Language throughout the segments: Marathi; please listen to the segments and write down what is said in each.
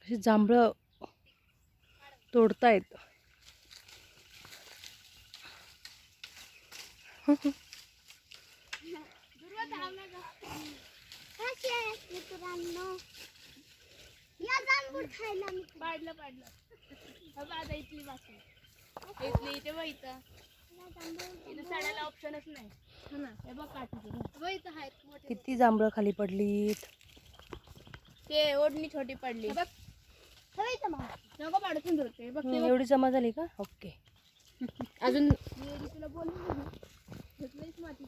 अशी जांभळं तोडतायत. पाडलं आता इथली वाचली इथली इथे बघितलं इथं चढायला ऑप्शनच नाही. हे बघ काठी किती जांभळं खाली पडलीत. ते ओढणी छोटी पडली बघ. नको पाडू सुंदर होते बघ. एवढी जमा झाली का? ओके. अजून तुला बोलून माती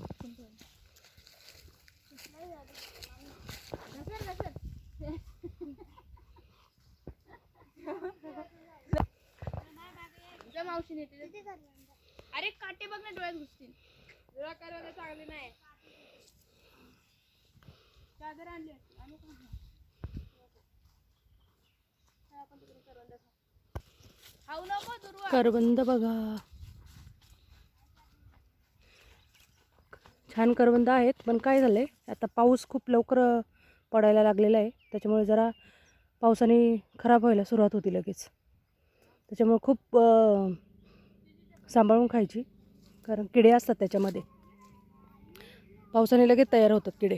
मावशी नेते. अरे काटे बघ ना डोळ्यात घुसतील. डोळा करायला चांगले नाही. चादर आणली खाऊ नको दुर्वा. करवंद बघा, छान करवंद आहेत. पण काय झालंय आता पाऊस खूप लवकर पडायला लागलेला आहे, त्याच्यामुळे जरा पावसाने खराब व्हायला सुरुवात होती लगेच. त्याच्यामुळे खूप सांभाळून खायची, कारण किडे असतात त्याच्यामध्ये. पावसाने लगेच तयार होतात किडे.